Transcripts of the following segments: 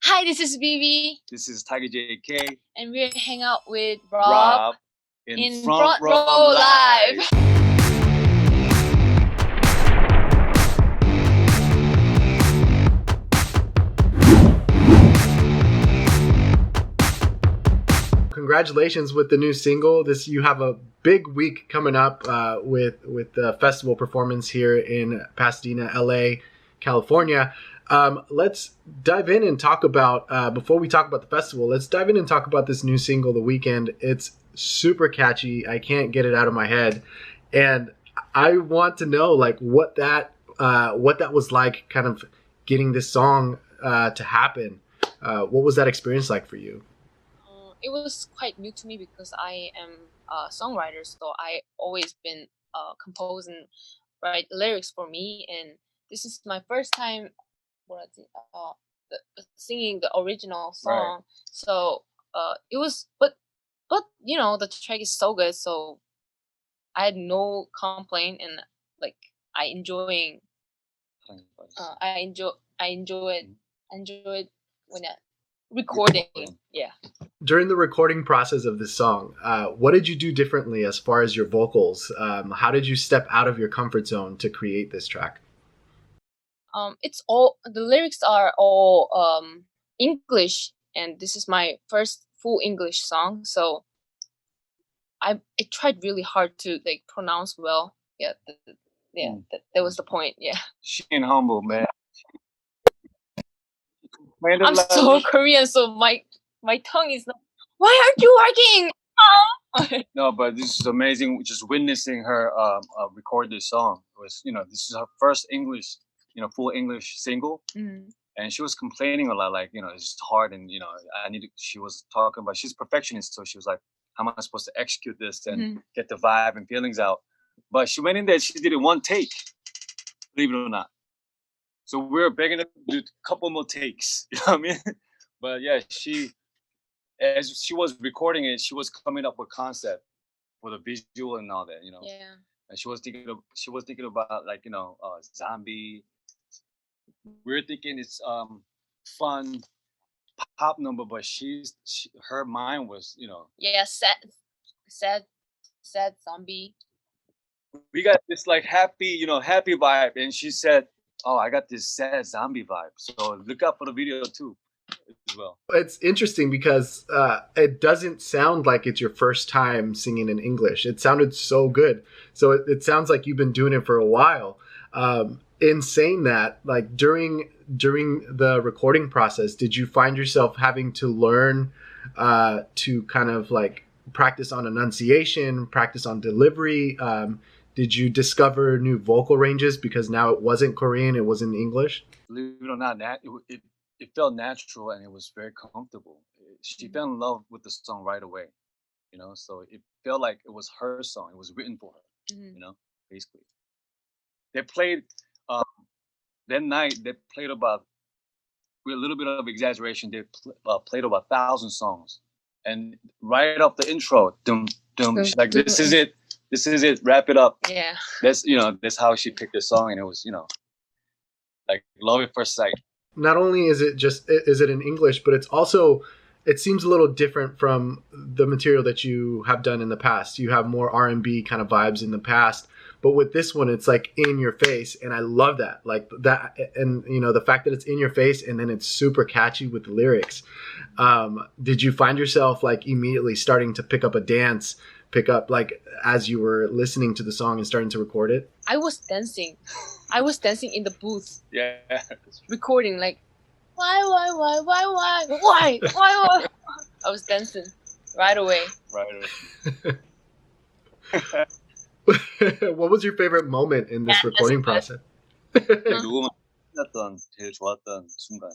Hi, this is BIBI. This is Tiger JK. And we're hanging out with Rob in Front Row Live. Congratulations with the new single. You have a big week coming up with the festival performance here in Pasadena, LA, California. Let's dive in and talk about, before we talk about the festival, let's dive in and talk about this new single, The Weekend. It's super catchy. I can't get it out of my head. And I want to know what that was like, kind of getting this song to happen. What was that experience like for you? It was quite new to me because I am a songwriter, so I always been composing, write lyrics for me, and this is my first time singing the original song. Right. So it was, but you know, the track is so good, so I had no complaint, and I enjoyed when recording. Yeah. During the recording process of this song, what did you do differently as far as your vocals? How did you step out of your comfort zone to create this track? The lyrics are all English, and this is my first full English song, so I tried really hard to pronounce well. Yeah, that was the point. Yeah. She ain't humble, man. I'm so Korean, so my tongue is not. Why aren't you working? No, but this is amazing. Just witnessing her record this song. It was, this is her first English, full English single, and she was complaining a lot, it's hard, and she was talking about, she's a perfectionist, so she was like, how am I supposed to execute this and get the vibe and feelings out? But she went in there, she did it one take, believe it or not. So we were begging her to do a couple more takes, you know what I mean? But yeah, as she was recording it, she was coming up with concept for the visual and all that, Yeah. And she was thinking about zombie. We were thinking it's fun pop number, but her mind was, Yeah, sad zombie. We got this happy vibe, and she said, "Oh, I got this sad zombie vibe." So look out for the video too, as well. It's interesting because it doesn't sound like it's your first time singing in English. It sounded so good. So it sounds like you've been doing it for a while. In saying that, during the recording process, did you find yourself having to learn to kind of practice on enunciation, practice on delivery? Did you discover new vocal ranges because now it wasn't Korean, it was in English? Believe it or not, it felt natural, and it was very comfortable. She fell in love with the song right away, so it felt like it was her song. It was written for her, basically. They played, that night, they played about, with a little bit of exaggeration, they played about 1,000 songs. And right off the intro, she's like, this is it, wrap it up. Yeah. That's how she picked the song, and it was, love at first sight. Not only is it in English, but it seems a little different from the material that you have done in the past. You have more R&B kind of vibes in the past, but with this one, it's in your face, and I love that. And the fact that it's in your face, and then it's super catchy with the lyrics. Did you find yourself immediately starting to pick up as you were listening to the song and starting to record it? I was dancing in the booth. Yeah. Recording why? I was dancing right away. What was your favorite moment in this recording process? 제일 좋았던 순간.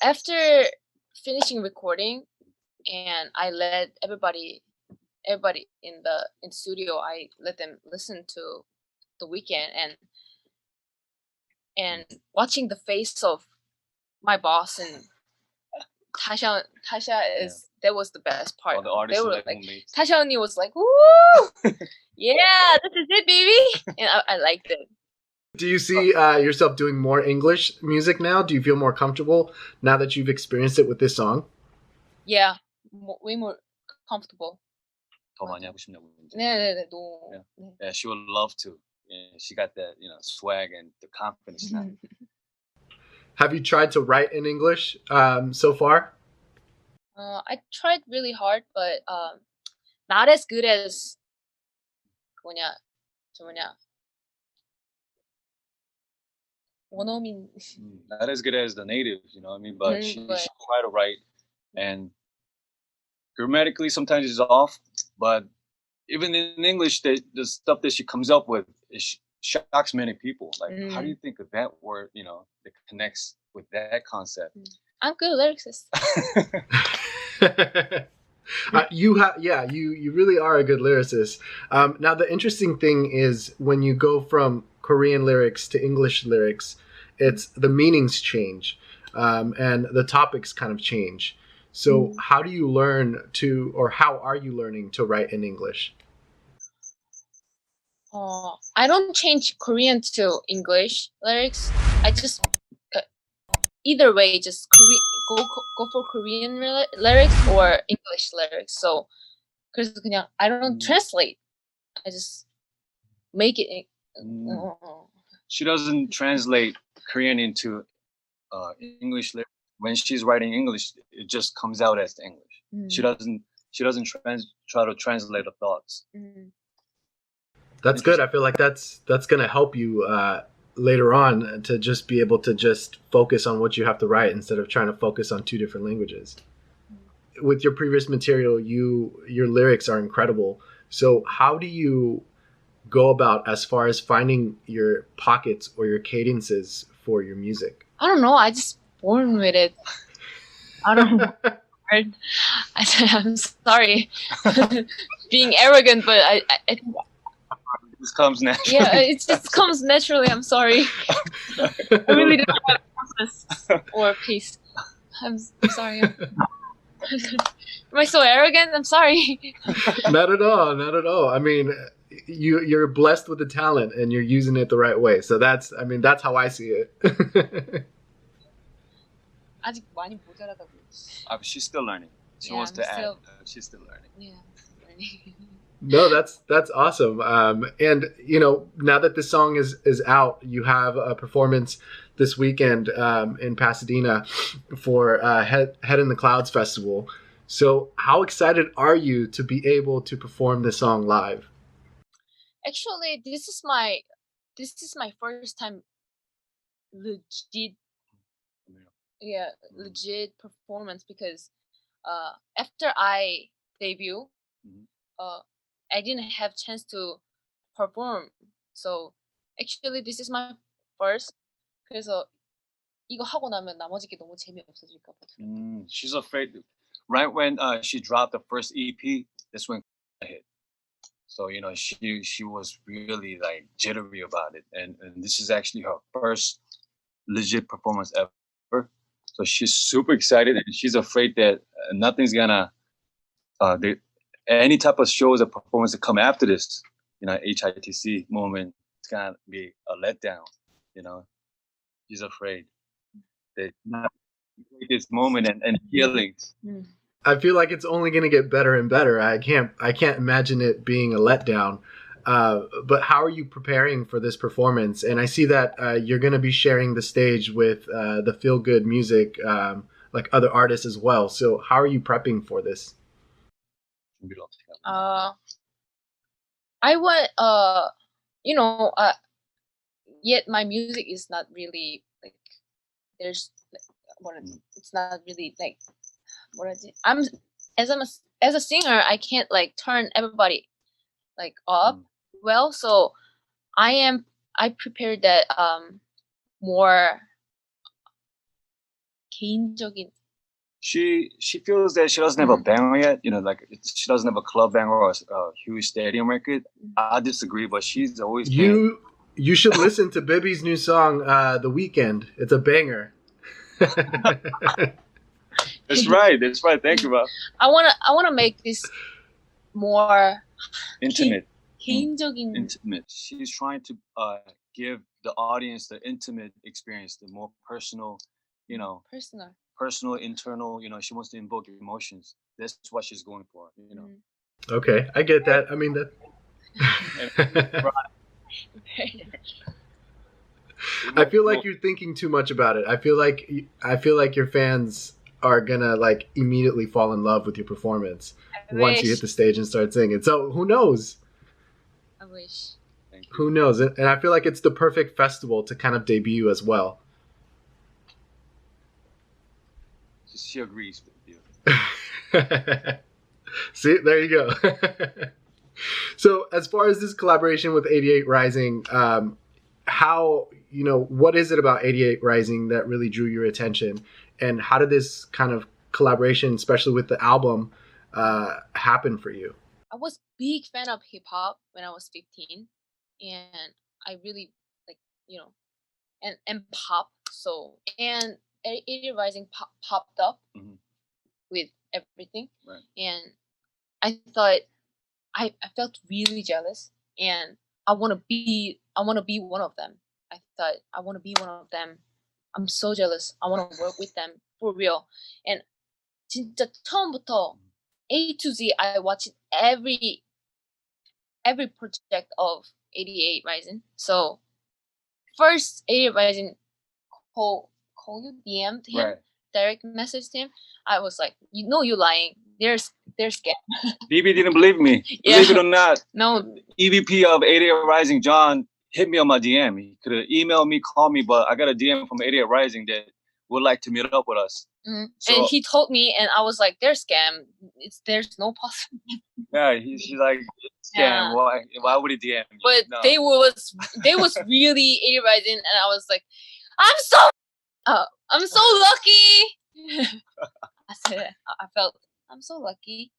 After finishing recording, and I let everybody in the studio, I let them listen to The Weekend, and watching the face of my boss and Tasha that was the best part. The artists they were Tasha Oni was like, "Woo, yeah, this is it, baby," and I liked it. Do you see yourself doing more English music now? Do you feel more comfortable now that you've experienced it with this song? Yeah, way more comfortable. 더 많이 하고 싶냐고. 네네네. No. Yeah, she would love to. Yeah, she got that, swag and the confidence now. Have you tried to write in English so far? I tried really hard, but not as good as 원어민. Not as good as the native, you know what I mean? But she tried to write, and grammatically sometimes it's off, but even in English, the stuff that she comes up with shocks many people. Like, how do you think of that word, that connects with that concept? I'm good lyricist. You really are a good lyricist. Now, the interesting thing is when you go from Korean lyrics to English lyrics, it's the meanings change, and the topics kind of change. So how do you learn to, or how are you learning to write in English? I don't change Korean to English lyrics. I just either way, just go for Korean lyrics or English lyrics. So 그래서 그냥 I don't translate. I just make it. She doesn't translate Korean into English lyrics. When she's writing English, it just comes out as English. She doesn't try to translate the thoughts. That's good. I feel like that's going to help you later on to just be able to just focus on what you have to write instead of trying to focus on two different languages. With your previous material, your lyrics are incredible. So how do you go about as far as finding your pockets or your cadences for your music? I don't know. I just born with it. I don't know. I'm sorry, being arrogant, but I this comes naturally. Yeah, it just comes naturally. I'm sorry. I really don't have a process or a pace. I'm sorry. Am I so arrogant? I'm sorry. Not at all. Not at all. I mean, you're blessed with the talent and you're using it the right way. So that's how I see it. 아직 많이 모자라다고. She's still learning. She wants to add. She's still learning. Yeah, learning. No, that's awesome. And now that this song is out, you have a performance this weekend in Pasadena for Head in the Clouds Festival. So how excited are you to be able to perform this song live? Actually, this is my first time legit performance because after I debut, I didn't have chance to perform. So actually this is my first. 그래서 이거 하고 나면 나머지 게 너무 재미없어질까 봐. She's afraid. Right when she dropped the first EP, that's when it hit. So she was really like jittery about it, and this is actually her first legit performance ever. So she's super excited, and she's afraid that nothing's gonna any type of shows or performance that come after this, HITC moment, it's gonna be a letdown. She's afraid that not this moment and feelings. I feel like it's only going to get better and better. I can't imagine it being a letdown. But how are you preparing for this performance? And I see that you're going to be sharing the stage with the Feel Good Music, like other artists as well. So how are you prepping for this? I want yet my music is not really like there's it's not really like I'm as a singer I can't like turn everybody like up well, so I prepared that more 개인적인. She feels that she doesn't have a banger yet, like she doesn't have a club banger or a huge stadium record. I disagree, but she's always you should listen to BIBI's new song, The Weekend. It's a banger. That's right. Thank you, Rob. I wanna make this more intimate. 개인적인. Intimate. She's trying to give the audience, the intimate experience, the more personal, personal, internal. She wants to invoke emotions. That's what she's going for. Okay, I get that. I mean that. I feel like you're thinking too much about it. I feel like your fans are gonna like immediately fall in love with your performance once you hit the stage and start singing. So who knows? I wish. Who knows? And I feel like it's the perfect festival to kind of debut as well. She agrees with you. See, there you go. So as far as this collaboration with 88 Rising, how, what is it about 88 Rising that really drew your attention? And how did this kind of collaboration, especially with the album, happen for you? I was big fan of hip hop when I was 15, and I really like, and pop. So, and 88 Rising popped up with everything. Right. And I thought, I felt really jealous, and I want to be one of them. I thought, I want to be one of them. I'm so jealous. I want to work with them for real. And 진짜 처음부터 A to Z, I watched every project of 88 Rising. So first 88 Rising call you, DM'd him, right. direct messaged him. I was like, you're lying. There's scam. BIBI didn't believe me. Yeah. Believe it or not. No. EVP of 88 Rising, John, hit me on my DM. He could have emailed me, called me, but I got a DM from 88 Rising that would like to meet up with us. Mm-hmm. So, and he told me, and I was like, "There's scam. There's no possibility." Yeah, she's like, scam. Yeah. Why would he DM you? But no. they was really 88 Rising, and I was like, I'm so lucky. I said, I felt I'm so lucky.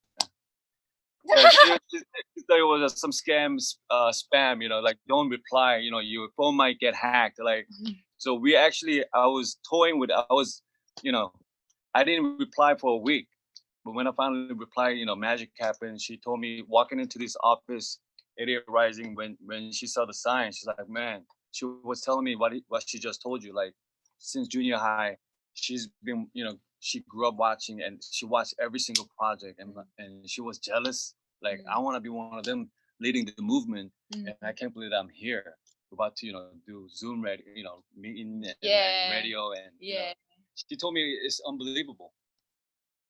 Yeah, she thought it was some scam, spam. Like don't reply. Your phone might get hacked. Like, so I was toying with. I didn't reply for a week, but when I finally replied, magic happened. She told me walking into this office, 88 Rising, when she saw the sign, she's like, man, she was telling me what she just told you. Like since junior high, she's been, she grew up watching and she watched every single project and she was jealous. Like I want to be one of them leading the movement, and I can't believe that I'm here. We're about to, do Zoom meeting and radio and she told me it's unbelievable.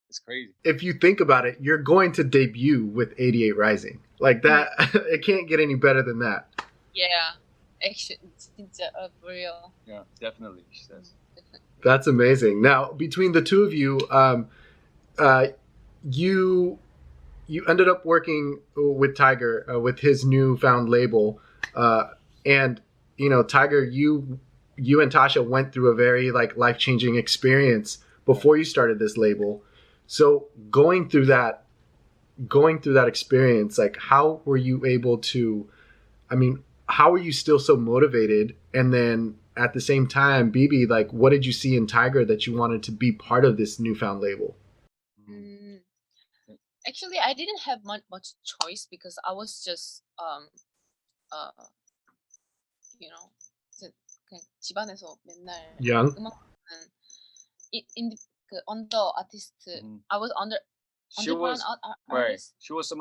It's crazy. If you think about it, you're going to debut with 88 Rising. Like that, it can't get any better than that. Yeah, actually, it's for real. Yeah, definitely, she says. That's amazing. Now, between the two of you, you ended up working with Tiger with his newfound label, and Tiger, you and Tasha went through a very life-changing experience before you started this label. So going through that experience, how were you able to? How were you still so motivated? And then at the same time, BIBI, what did you see in Tiger that you wanted to be part of this newfound label? Actually, I didn't have much choice because I was just 집안에서 맨날 young under artist. I was under. She was right. She was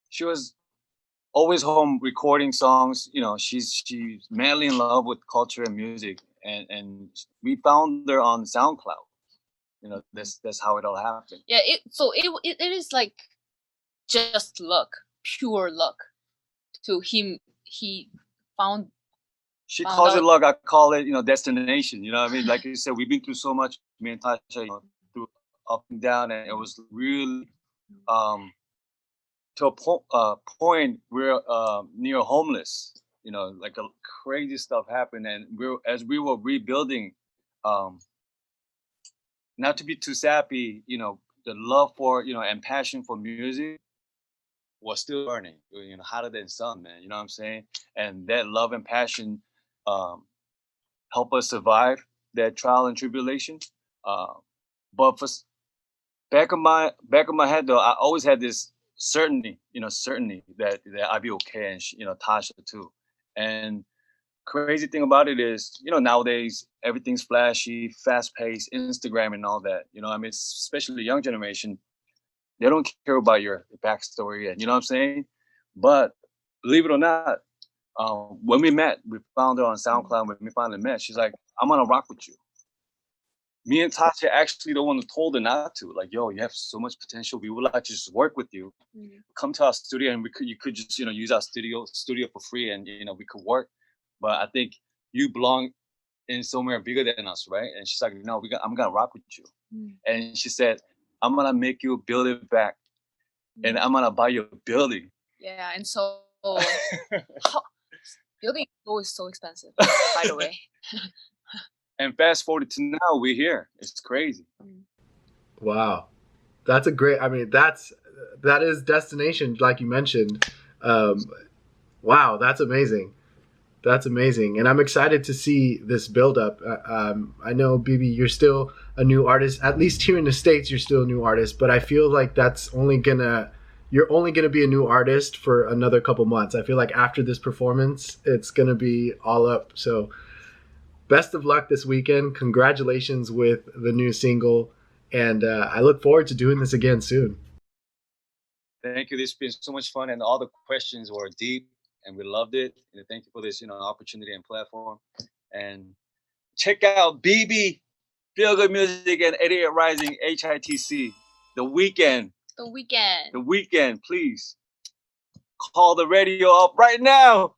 she was always home recording songs. She's madly in love with culture and music, and we found her on SoundCloud. That's how it all happened. Yeah, it is like just luck, pure luck. To him, he found. She calls it luck. I call it, destination. You know what I mean? Like you said, we've been through so much. Me and Tasha, through up and down, and it was really to a point we're near homeless. Like a crazy stuff happened, and as we were rebuilding. Not to be too sappy, the love for, and passion for music was still burning, hotter than sun, man. You know what I'm saying? And that love and passion help us survive that trial and tribulation. But for back of my head, though, I always had this certainty that I'd be okay, and Tasha too. And crazy thing about it is, you know, nowadays everything's flashy, fast paced, Instagram and all that. You know, I mean, especially the young generation, they don't care about your backstory, and you know what I'm saying. But believe it or not, when we met, we found her on SoundCloud. When we finally met, she's like, "I'm gonna rock with you." Me and Tasha actually the one who told her not to. Like, yo, you have so much potential. We would like to just work with you. Come to our studio, and you could just, you know, use our studio for free, and you know, we could work. But I think you belong in somewhere bigger than us, right? And she's like, no, I'm gonna rock with you. And she said, I'm gonna make you build it back, and I'm gonna buy you a building. Yeah, and so building is always so expensive, by the way. And fast forward to now, we're here. It's crazy. Wow, that's a great. I mean, that is destination, like you mentioned. Wow, that's amazing. That's amazing, and I'm excited to see this build up. I know, BIBI, you're still a new artist. At least here in the States, you're still a new artist. But I feel like you're only gonna be a new artist for another couple months. I feel like after this performance, it's gonna be all up. So, best of luck this weekend. Congratulations with the new single, and I look forward to doing this again soon. Thank you. This has been so much fun, and all the questions were deep, and we loved it. And thank you for this, you know, opportunity and platform. And check out BIBI, Feel Good Music, and 88 Rising HITC. The weekend. The weekend. The weekend, please. Call the radio up right now.